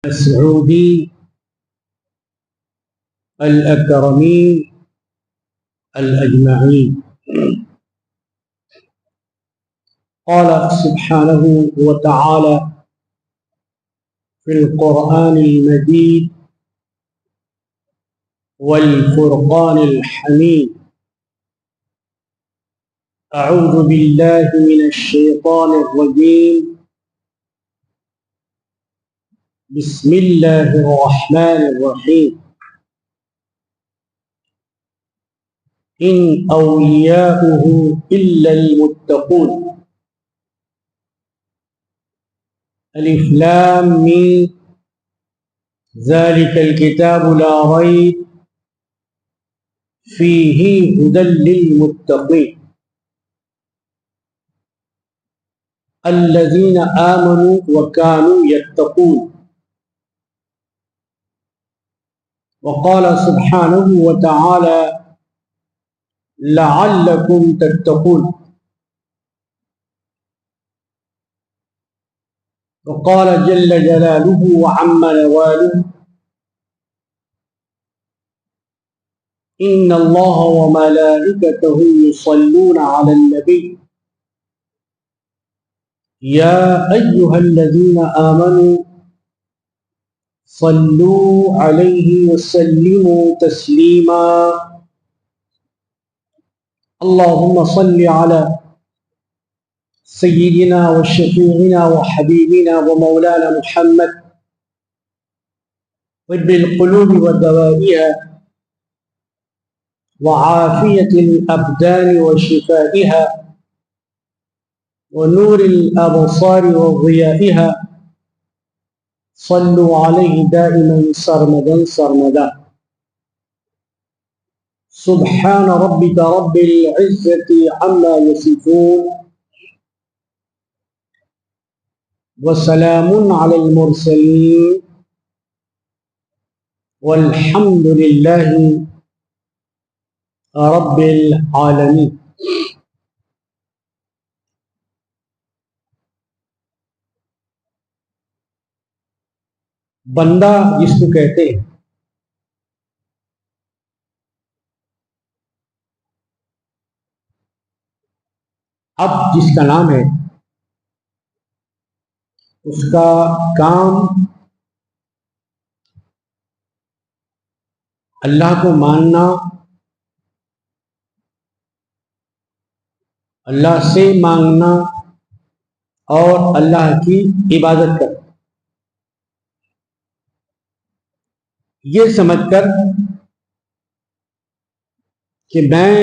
السعودي الأكرمين الأجمعين. قال سبحانه وتعالى في القرآن المجيد والفرقان الحميد: أعوذ بالله من الشيطان الرجيم، بسم الله الرحمن الرحيم. إن أولياؤه إلا المتقون. ألف لام ميم، ذلك الكتاب لا ريب فيه هدى للمتقين الذين آمنوا وكانوا يتقون. وقال سبحانه وتعالى: لعلكم تتقون. وقال جل جلاله وعم نواله: إن الله وملائكته يصلون على النبي يا أيها الذين آمنوا صلوا عليه وسلموا تسليما. اللهم صل على سيدنا وشفيعنا وحبيبنا ومولانا محمد طب القلوب ودوائها وعافية الأبدان وشفائها ونور الأبصار وضيائها. صلوا عليه دائما سرمدا سرمدا. سبحان ربك رب العزة عما يصفون وسلام على المرسلين والحمد لله رب العالمین. بندہ جس کو کہتے ہیں، اب جس کا نام ہے اس کا کام اللہ کو ماننا، اللہ سے مانگنا اور اللہ کی عبادت کرنا، یہ سمجھ کر کہ میں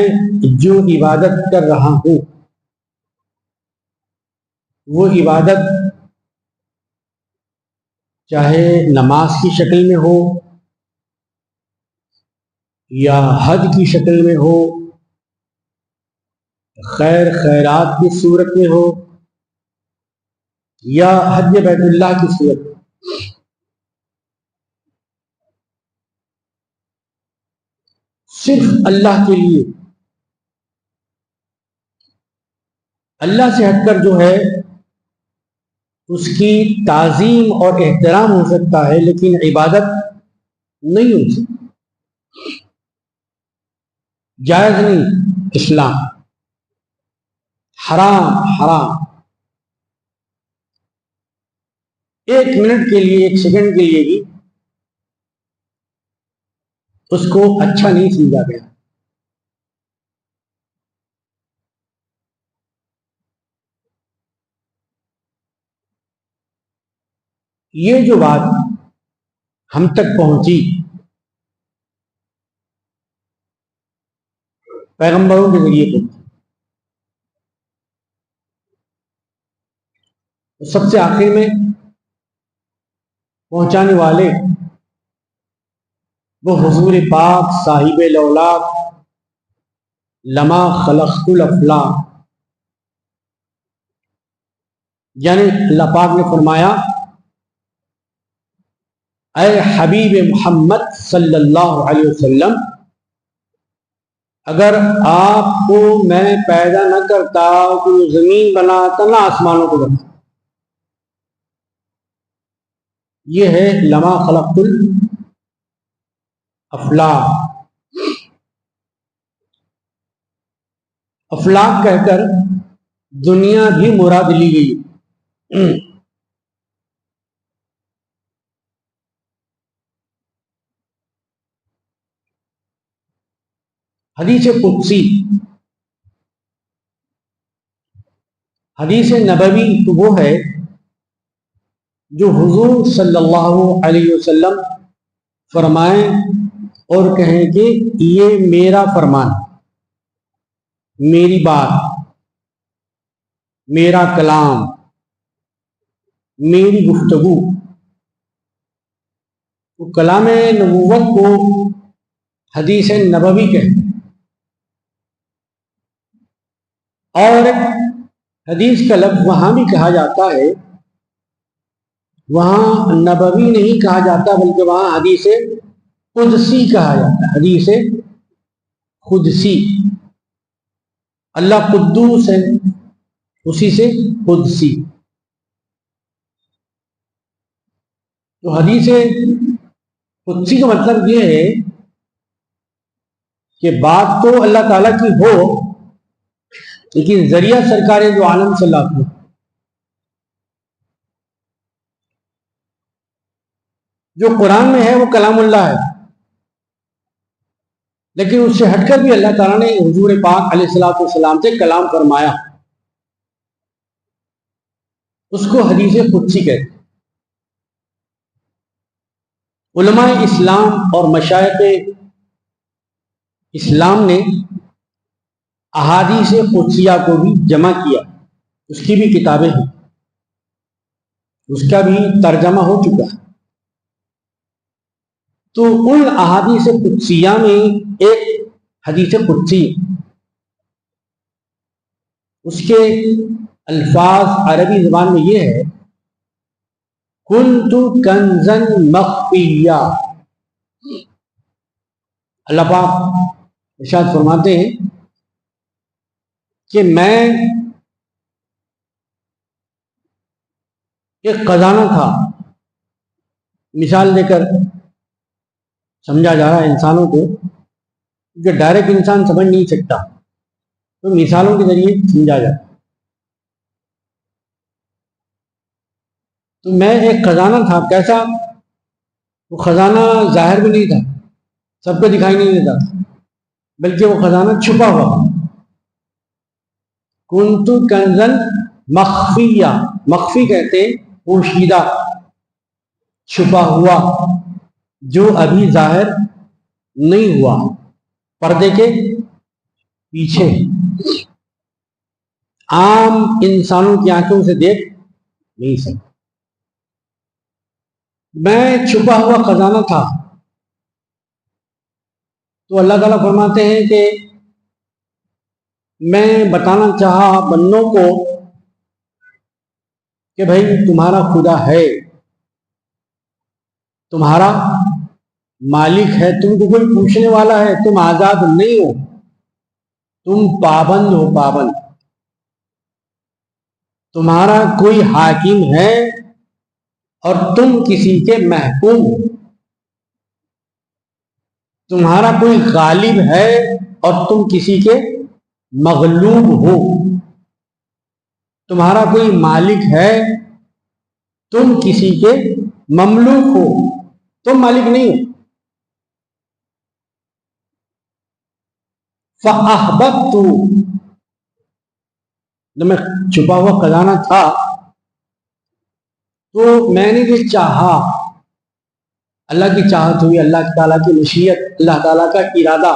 جو عبادت کر رہا ہوں وہ عبادت چاہے نماز کی شکل میں ہو یا حج کی شکل میں ہو، خیر خیرات کی صورت میں ہو یا حج بیت اللہ کی صورت میں، صرف اللہ کے لیے، اللہ سے ہٹ کر جو ہے اس کی تعظیم اور احترام ہو سکتا ہے لیکن عبادت نہیں ہو سکتی، جائز نہیں، اسلام حرام حرام. ایک منٹ کے لیے، ایک سیکنڈ کے لیے بھی اس کو اچھا نہیں سمجھا گیا. یہ جو بات ہم تک پہنچی پیغمبروں کے ذریعے پہنچی، سب سے آخر میں پہنچانے والے وہ حضور پاک صاحب لولاق لما خلقت الافلاق، یعنی اللہ پاک نے فرمایا: اے حبیب محمد صلی اللہ علیہ وسلم، اگر آپ کو میں پیدا نہ کرتا تو زمین بناتا نہ آسمانوں کو بناتا. یہ ہے لما خلقت الافلاق. افلاق کہہ کر دنیا بھی مراد لی گئی. حدیث قدسی، حدیث نبوی تو وہ ہے جو حضور صلی اللہ علیہ وسلم فرمائیں اور کہیں کہ یہ میرا فرمان، میری بات، میرا کلام، میری گفتگو. تو کلام نبوت کو حدیث نبوی کہتے ہیں. اور حدیث کا لفظ وہاں بھی کہا جاتا ہے، وہاں نبوی نہیں کہا جاتا بلکہ وہاں حدیث قدسی کہا جاتا ہے. حدیث قدسی، اللہ قدوس ہے، اسی سے قدسی. تو حدیث قدسی کا مطلب یہ ہے کہ بات تو اللہ تعالیٰ کی ہو لیکن ذریعہ سرکار دو عالم صلی اللہ علیہ وسلم. جو قرآن میں ہے وہ کلام اللہ ہے، لیکن اس سے ہٹ کر بھی اللہ تعالیٰ نے حضور پاک علیہ الصلوۃ والسلام سے کلام فرمایا، اس کو حدیث قدسی کہتے ہیں. علماء اسلام اور مشائخ اسلام نے احادیث قدسیہ کو بھی جمع کیا، اس کی بھی کتابیں ہیں، اس کا بھی ترجمہ ہو چکا ہے. تو ان احادیث قدسیہ میں ایک حدیث قدسی، اس کے الفاظ عربی زبان میں یہ ہے کنت کنزا مخفیا. اللہ پاک ارشاد فرماتے ہیں کہ میں ایک خزانہ تھا. مثال دے کر سمجھا جا رہا ہے انسانوں کو، کیونکہ ڈائریکٹ انسان سمجھ نہیں سکتا، تو مثالوں کے ذریعے سمجھا جاتا. تو میں ایک خزانہ تھا. کیسا؟ وہ خزانہ ظاہر بھی نہیں تھا، سب کو دکھائی نہیں دیتا، بلکہ وہ خزانہ چھپا ہوا. کنت کنزا مخفیا، مخفی کہتے ہیں پوشیدہ، چھپا ہوا، جو ابھی ظاہر نہیں ہوا، پردے کے پیچھے، عام انسانوں کی آنکھوں سے دیکھ نہیں سکتے. میں چھپا ہوا خزانہ تھا. تو اللہ تعالیٰ فرماتے ہیں کہ میں بتانا چاہا بندوں کو کہ بھائی تمہارا خدا ہے، تمہارا مالک ہے، تم کو کوئی پوچھنے والا ہے، تم آزاد نہیں ہو، تم پابند ہو، پابند. تمہارا کوئی حاکم ہے اور تم کسی کے محکوم ہو. تمہارا کوئی غالب ہے اور تم کسی کے مغلوب ہو. تمہارا کوئی مالک ہے، تم کسی کے مملوک ہو، تم مالک نہیں ہو. فَأَحْبَبْتُ، جب میں چھپا ہوا خزانہ تھا تو میں نے یہ چاہا، اللہ کی چاہت ہوئی، اللہ تعالیٰ کی مشیت، اللہ تعالیٰ کا ارادہ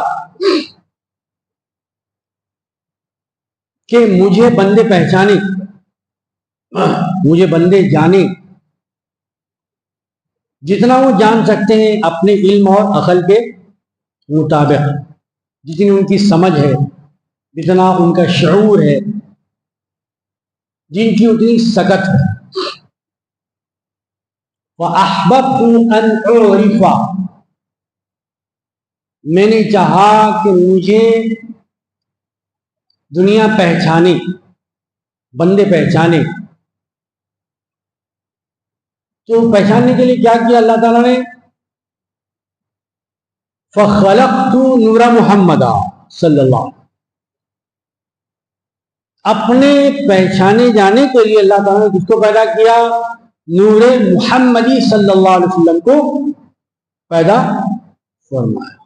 کہ مجھے بندے پہچانے، مجھے بندے جانے، جتنا وہ جان سکتے ہیں اپنے علم اور عقل کے مطابق، جتنی ان کی سمجھ ہے، جتنا ان کا شعور ہے، جن کی اتنی سکت ہے. وَأَحْبَبْتُ أَنْ أُعْرِفَ، میں نے چاہا کہ مجھے دنیا پہچانے، بندے پہچانے. تو پہچاننے کے لیے کیا کیا اللہ تعالیٰ نے؟ فخلقت نور محمد صلی اللہ علیہ وسلم، اپنے پہچانے جانے کے لیے اللہ تعالیٰ نے کس کو پیدا کیا؟ نور محمدی صلی اللہ علیہ وسلم کو پیدا فرمایا۔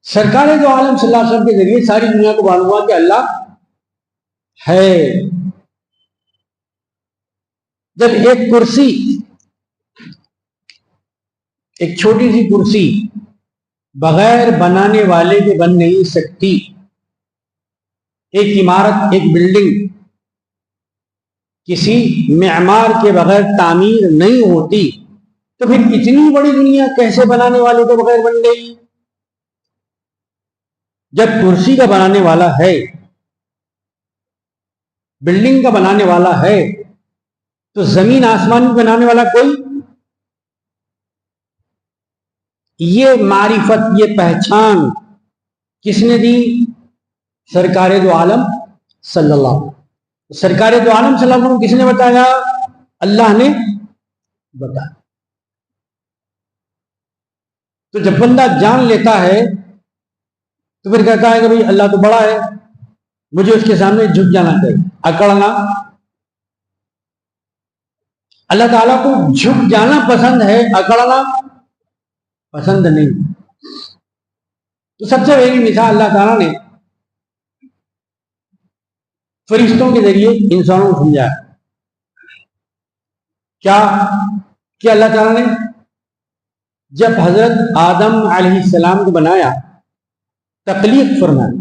سرکار دو عالم صلی اللہ علیہ وسلم کے ذریعے ساری دنیا کو معلوم ہوا کہ اللہ ہے۔ جب ایک کرسی، ایک چھوٹی سی کرسی بغیر بنانے والے کے بن نہیں سکتی، ایک عمارت، ایک بلڈنگ کسی معمار کے بغیر تعمیر نہیں ہوتی، تو پھر اتنی بڑی دنیا کیسے بنانے والے کے بغیر بن گئی؟ جب کرسی کا بنانے والا ہے، بلڈنگ کا بنانے والا ہے، تو زمین آسمان بھی بنانے والا کوئی؟ یہ معرفت، یہ پہچان کس نے دی؟ سرکار دو عالم صلی اللہ علیہ وسلم۔ سرکار دو عالم صلی اللہ علیہ وسلم کس نے بتایا؟ اللہ نے بتایا۔ تو جب بندہ جان لیتا ہے تو پھر کہتا ہے کہ بھئی اللہ تو بڑا ہے، مجھے اس کے سامنے جھک جانا چاہیے، اکڑنا۔ اللہ تعالیٰ کو جھک جانا پسند ہے، اکڑنا پسند نہیں۔ تو سب سے پہلی مثال اللہ تعالیٰ نے فرشتوں کے ذریعے انسانوں کو سمجھایا۔ کیا کہ اللہ تعالیٰ نے جب حضرت آدم علیہ السلام کو بنایا، تخلیق فرمایا،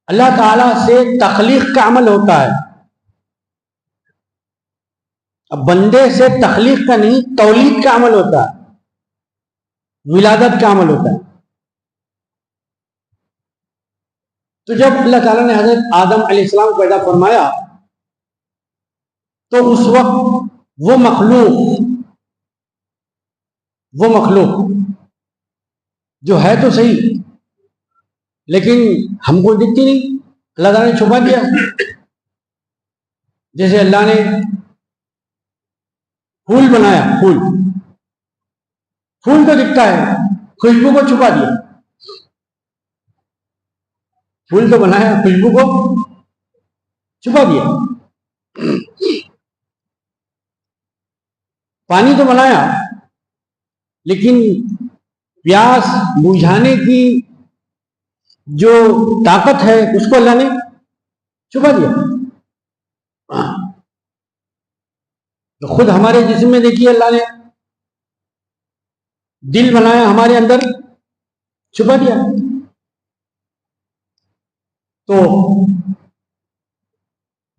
اللہ تعالیٰ سے تخلیق کا عمل ہوتا ہے۔ اب بندے سے تخلیق کا نہیں، تولید کا عمل ہوتا ہے، ولادت کا عمل ہوتا ہے۔ تو جب اللہ تعالیٰ نے حضرت آدم علیہ السلام کو پیدا فرمایا تو اس وقت وہ مخلوق جو ہے تو صحیح لیکن ہم کو دکھتی نہیں، اللہ تعالیٰ نے چھپا دیا۔ جیسے اللہ نے پھول بنایا، پھول تو دکھتا ہے، خوشبو کو چھپا دیا۔ پھول تو بنایا، خوشبو کو چھپا دیا۔ پانی تو بنایا لیکن پیاس بجھانے کی جو طاقت ہے اس کو اللہ نے چھپا دیا۔ تو خود ہمارے جسم میں دیکھیے اللہ نے دل بنایا، ہمارے اندر چھپا دیا۔ تو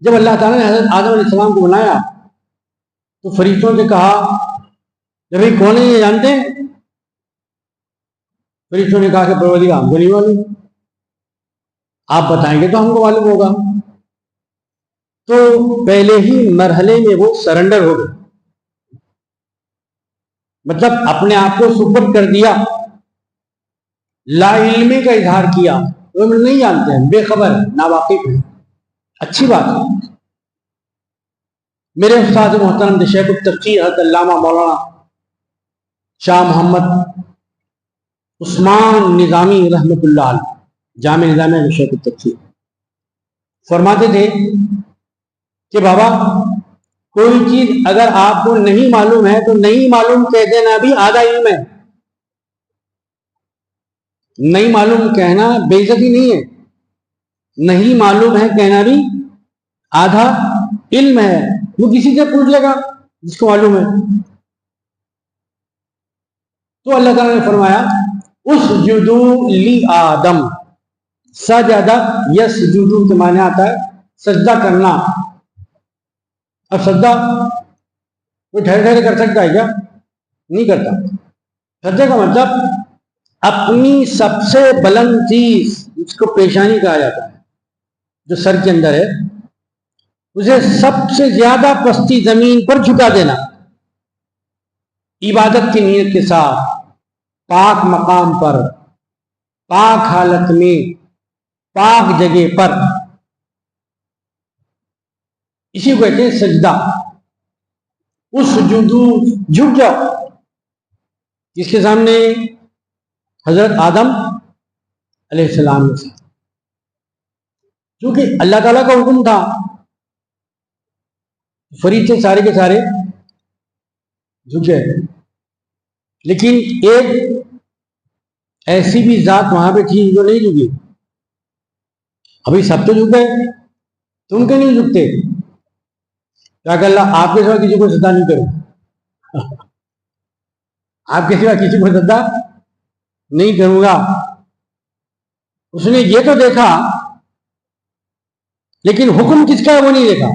جب اللہ تعالیٰ نے حضرت آدم علیہ السلام کو بنایا تو فرشتوں سے کہا کہ بھائی کون ہے یہ جانتے ہیں؟ فرشتوں نے کہا کہ پروردگار ہم کو نہیں معلوم، آپ بتائیں گے تو ہم کو معلوم ہوگا۔ تو پہلے ہی مرحلے میں وہ سرنڈر ہو گئے، مطلب اپنے آپ کو سپرد کر دیا، لا علمی کا اظہار کیا۔ وہ نہیں جانتے ہیں، بے خبر، ناواقف ہیں، اچھی بات ہے۔ میرے استاد محترم شیخ التفسیر حضرت علامہ مولانا شاہ محمد عثمان نظامی رحمۃ اللہ علیہ، جامع نظامیہ میں شیخ التفسیر، فرماتے تھے کہ بابا کوئی چیز اگر آپ کو نہیں معلوم ہے تو نہیں معلوم کہہ دینا بھی آدھا علم ہے۔ نہیں معلوم کہنا بے عزتی نہیں ہے، نہیں معلوم ہے کہنا بھی آدھا علم ہے۔ وہ کسی سے پوچھ لے گا جس کو معلوم ہے۔ تو اللہ تعالیٰ نے فرمایا اسجدوا لی آدم، سجدہ یسجدو کے معنی آتا ہے سجدہ کرنا۔ اب سجدہ وہ ٹھہر ٹھہر کر سکتا ہے کیا؟ نہیں کرتا۔ سجدے کا مطلب اپنی سب سے بلند چیز، جس کو پیشانی کہا جاتا ہے، جو سر کے اندر ہے، اسے سب سے زیادہ پستی زمین پر جھکا دینا، عبادت کی نیت کے ساتھ، پاک مقام پر، پاک حالت میں، پاک جگہ پر۔ اسی کو کہتے ہیں سجدہ. اس سجودو جھک جاؤ جس کے سامنے حضرت آدم علیہ السلام نے. کیونکہ اللہ تعالیٰ کا حکم تھا، فرشتے سارے کے سارے جھک گئے. لیکن ایک ایسی بھی ذات وہاں پہ تھی جو نہیں جھکی. ابھی سب تو جھک گئے، تم کیوں نہیں جھکتے؟ کیا کہ اللہ آپ کے سوا کسی کو سجدہ نہیں کروں، آپ کے سوا کسی کو سجدہ نہیں کروں گا. اس نے یہ تو دیکھا لیکن حکم کس کا ہے وہ نہیں دیکھا.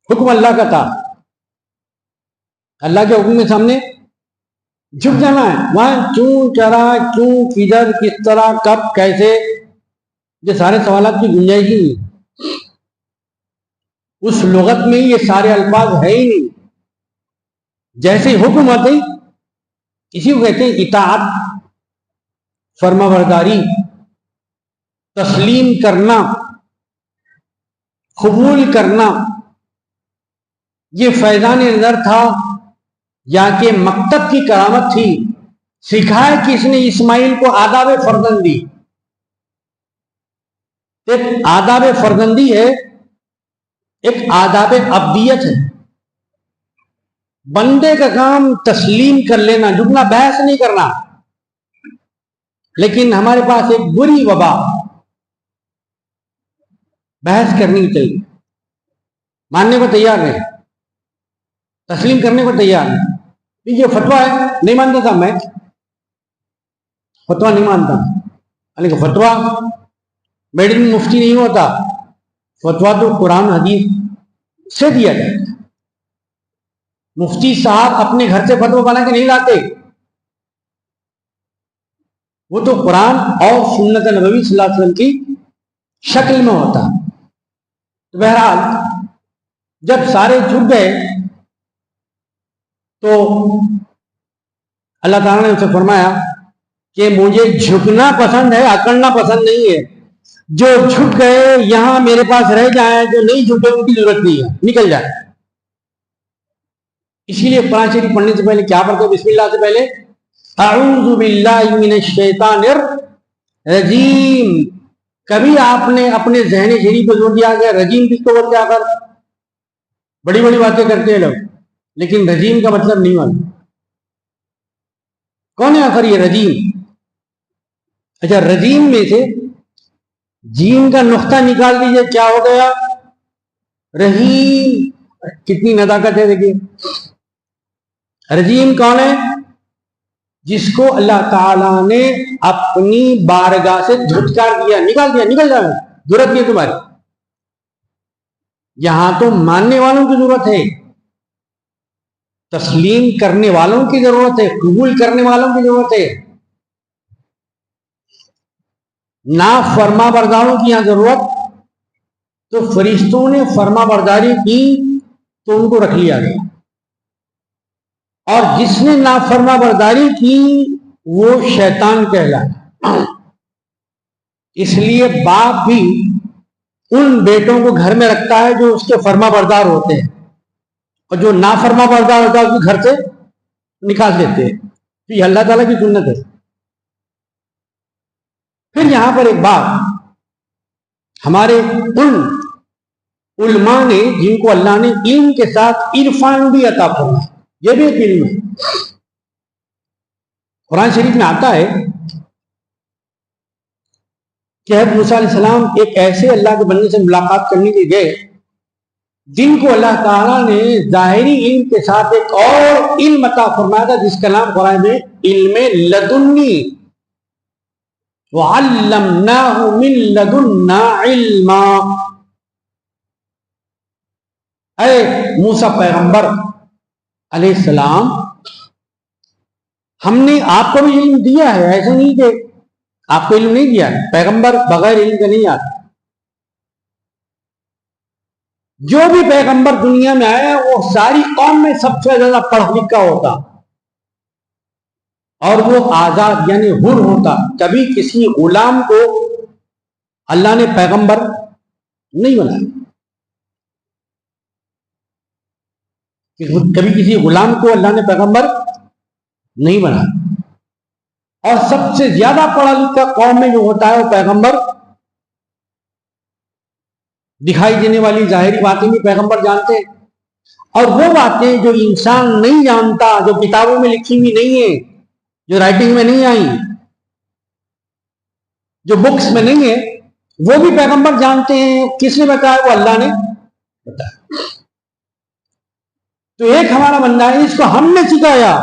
حکم اللہ کا تھا، اللہ کے حکم کے سامنے جھک جانا ہے. وہاں کیوں چرا، کیوں، کدھر، کس طرح، کب، کیسے، یہ سارے سوالات کی گنجائش ہی نہیں. اس لغت میں یہ سارے الفاظ ہے ہی نہیں. جیسے حکم آتے اسی کو کہتے ہیں اطاعت، فرما برداری، تسلیم کرنا، قبول کرنا. یہ فیضان نظر تھا یا کہ مکتب کی کرامت تھی. سکھایا کس نے؟ اسماعیل کو آداب فرزندی. ایک آداب فرزندی ہے، ایک آداب عبدیت ہے. بندے کا کام تسلیم کر لینا، جھکنا، بحث نہیں کرنا. لیکن ہمارے پاس ایک بری وبا، بحث کرنی چاہیے، ماننے کو تیار نہیں، تسلیم کرنے کو تیار نہیں. یہ فتویٰ ہے، نہیں مانتا تھا میں، فتویٰ نہیں مانتا. لیکن فتویٰ میڈم مفتی نہیں ہوتا، فتویٰ تو قرآن حدیث سے دیا جاتا ہے. مفتی صاحب اپنے گھر سے فتویٰ بنا کے نہیں لاتے، وہ تو قرآن اور سنت نبوی صلی اللہ علیہ وسلم کی شکل میں ہوتا. تو بہرحال جب سارے جھک گئے تو اللہ تعالیٰ نے اسے فرمایا کہ مجھے جھکنا پسند ہے، اکڑنا پسند نہیں ہے. جو جھک گئے یہاں میرے پاس رہ جائیں، جو نہیں جھکے ان کی ضرورت نہیں ہے، نکل جائے. اسی لیے قرآن شریف پڑھنے سے پہلے کیا پڑھتے؟ بسم اللہ سے پہلے اعوذ باللہ من الشیطان الرجیم. کبھی آپ نے اپنے ذہن شریف کو زور دیا گیا رجیم کس کو بولتے؟ آخر بڑی بڑی باتیں کرتے ہیں لوگ، لیکن رجیم کا مطلب نہیں معلوم. کون ہے آخر یہ رجیم؟ اچھا، رجیم میں سے جیم کا نقطہ نکال دیجئے، کیا ہو گیا؟ رحیم. کتنی نزاکت ہے دیکھیے. رجیم کون ہے؟ جس کو اللہ تعالیٰ نے اپنی بارگاہ سے دھتکار دیا، نکال دیا، نکل جائے، ضرورت نہیں تمہاری. یہاں تو ماننے والوں کی ضرورت ہے، تسلیم کرنے والوں کی ضرورت ہے، قبول کرنے والوں کی ضرورت ہے. نا فرما برداروں کی یہاں ضرورت. تو فرشتوں نے فرما برداری کی تو ان کو رکھ لیا گیا، اور جس نے نافرما برداری کی وہ شیطان کہلایا. اس لیے باپ بھی ان بیٹوں کو گھر میں رکھتا ہے جو اس کے فرما بردار ہوتے ہیں، اور جو نافرما بردار ہوتا ہے اس کو گھر سے نکال دیتے ہیں. تو یہ اللہ تعالیٰ کی سنت ہے. پھر یہاں پر ایک بات، ہمارے ان علماء نے جن کو اللہ نے علم کے ساتھ عرفان بھی عطا فرمایا، یہ بھی ایک علم ہے. قرآن شریف میں آتا ہے کہ حضرت موسیٰ علیہ السلام ایک ایسے اللہ کے بندے سے ملاقات کرنے کے گئے جن کو اللہ تعالیٰ نے ظاہری علم کے ساتھ ایک اور علم عطا فرمایا تھا، جس کا نام قرآن میں علم لدنی، وَعَلَّمْنَاهُ مِن لَدُنَّا عِلْمًا. اے موسیٰ پیغمبر علیہ السلام، ہم نے آپ کو بھی علم دیا ہے. ایسا نہیں کہ آپ کو علم نہیں دیا ہے، پیغمبر بغیر علم کے نہیں آتا. جو بھی پیغمبر دنیا میں آیا وہ ساری قوم میں سب سے زیادہ پڑھ لکھا ہوتا اور وہ آزاد یعنی حر ہوتا. کبھی کسی غلام کو اللہ نے پیغمبر نہیں بنایا. کہ کبھی کسی غلام کو اللہ نے پیغمبر نہیں بنایا، اور سب سے زیادہ پڑھا لکھا قوم میں جو ہوتا ہے وہ پیغمبر دکھائی دینے والی ظاہری باتیں بھی پیغمبر جانتے ہیں، اور وہ باتیں جو انسان نہیں جانتا، جو کتابوں میں لکھی ہوئی نہیں ہے، جو رائٹنگ میں نہیں آئی، جو بکس میں نہیں ہے، وہ بھی پیغمبر جانتے ہیں۔ کس نے بتایا؟ وہ اللہ نے بتایا۔ تو ایک ہمارا بندہ ہے، اس کو ہم نے سکھایا،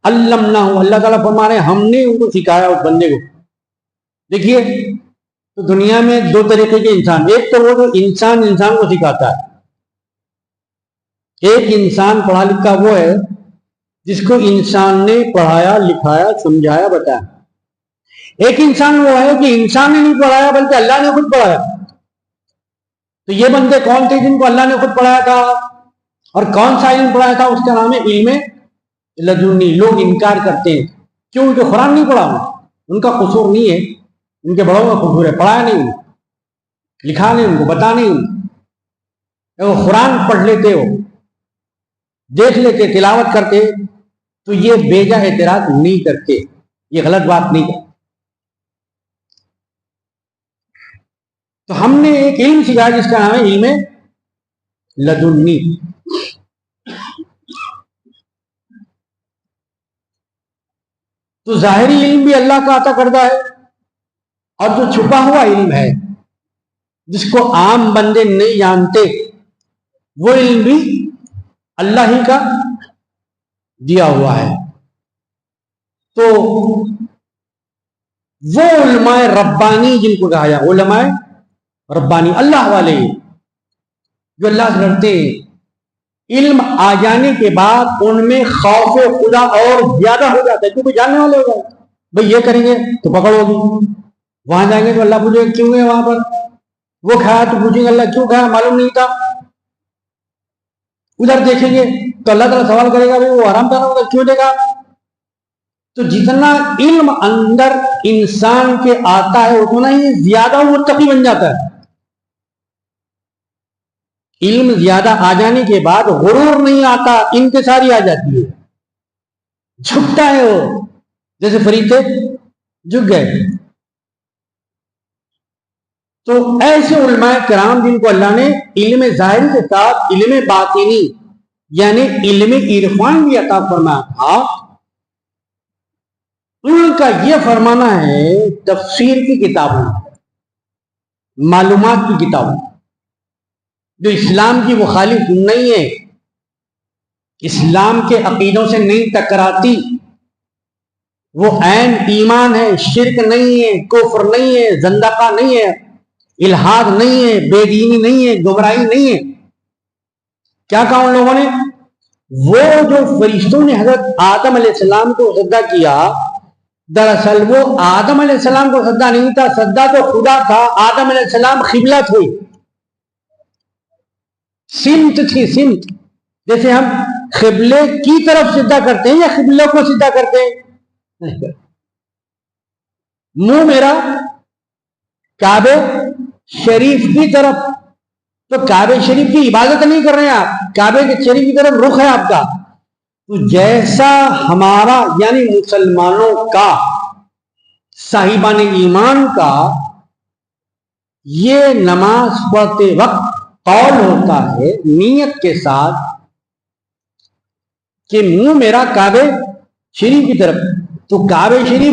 علمناہ، اللہ تعالیٰ فرما رہے ہیں ہم نے ان کو سکھایا، اس بندے کو۔ دیکھیے، تو دنیا میں دو طریقے کے انسان، ایک تو وہ جو انسان کو سکھاتا ہے، ایک انسان پڑھا لکھا وہ ہے جس کو انسان نے پڑھایا، لکھایا، سمجھایا، بتایا۔ ایک انسان وہ ہے کہ انسان نے نہیں پڑھایا بلکہ اللہ نے خود پڑھایا۔ تو یہ بندے کون تھے جن کو اللہ نے خود پڑھایا تھا؟ اور کون سا علم پڑھایا تھا؟ اس کا نام ہے علم لدنی۔ لوگ انکار کرتے ہیں، کیوں؟ کہ قرآن نہیں پڑھا، ان کا قصور نہیں ہے، ان کے بڑوں کا قصور ہے، پڑھایا نہیں، لکھا نہیں، ان کو بتا نہیں۔ وہ قرآن پڑھ لیتے ہو، دیکھ لیتے، تلاوت کرتے، تو یہ بیجا اعتراض نہیں کرتے، یہ غلط بات نہیں کرتے۔ تو ہم نے ایک علم سکھایا جس کا نام ہے علم لدنی۔ تو ظاہری علم بھی اللہ کا عطا کردہ ہے، اور جو چھپا ہوا علم ہے جس کو عام بندے نہیں جانتے، وہ علم بھی اللہ ہی کا دیا ہوا ہے۔ تو وہ علماء ربانی جن کو کہا جائے، علماء ربانی، اللہ والے جو اللہ سے ڈرتے ہیں، علم آ جانے کے بعد ان میں خوف خدا اور زیادہ ہو جاتا ہے، کیونکہ جاننے والے ہو جائے، بھئی یہ کریں گے تو پکڑ ہوگی، وہاں جائیں گے تو اللہ پوچھے گا کیوں گئے وہاں پر، وہ کھایا تو پوچھیں گے اللہ کیوں کھایا، معلوم نہیں تھا، ادھر دیکھیں گے تو اللہ تعالیٰ سوال کرے گا بھئی وہ حرام تھا ہوگا کیوں دے گا۔ تو جتنا علم اندر انسان کے آتا ہے اتنا ہی زیادہ وہ متقی بن جاتا ہے۔ علم زیادہ آ جانے کے بعد غرور نہیں آتا، انکساری آ جاتی ہے، جھکتا ہے وہ، جیسے فریتے جھک گئے۔ تو ایسے علماء کرام جن کو اللہ نے علم ظاہری کے ساتھ علم باطنی یعنی علم عرفان بھی عطا فرمایا تھا، ان کا یہ فرمانا ہے تفسیر کی کتابوں، معلومات کی کتابوں، جو اسلام کی مخالف نہیں ہے، اسلام کے عقیدوں سے نہیں ٹکراتی، وہ عین ایمان ہے، شرک نہیں ہے، کفر نہیں ہے، زندقہ نہیں ہے، الحاد نہیں ہے، بے دینی نہیں ہے، گمراہی نہیں ہے۔ کیا کہا ان لوگوں نے؟ وہ جو فرشتوں نے حضرت آدم علیہ السلام کو سجدہ کیا، دراصل وہ آدم علیہ السلام کو سجدہ نہیں تھا، سجدہ تو خدا تھا، آدم علیہ السلام قبلہ تھے، سمت تھی، سمت، جیسے ہم قبلے کی طرف سجدہ کرتے ہیں یا قبلے کو سجدہ کرتے ہیں، منہ میرا کعبے شریف کی طرف، تو کعبے شریف کی عبادت نہیں کر رہے ہیں آپ، کعبے کے شریف کی طرف رخ ہے آپ کا۔ تو جیسا ہمارا یعنی مسلمانوں کا، صاحبان ایمان کا یہ نماز پڑھتے وقت قول ہوتا ہے نیت کے ساتھ کہ منہ میرا کعبے شریف کی طرف، تو کعبے شریف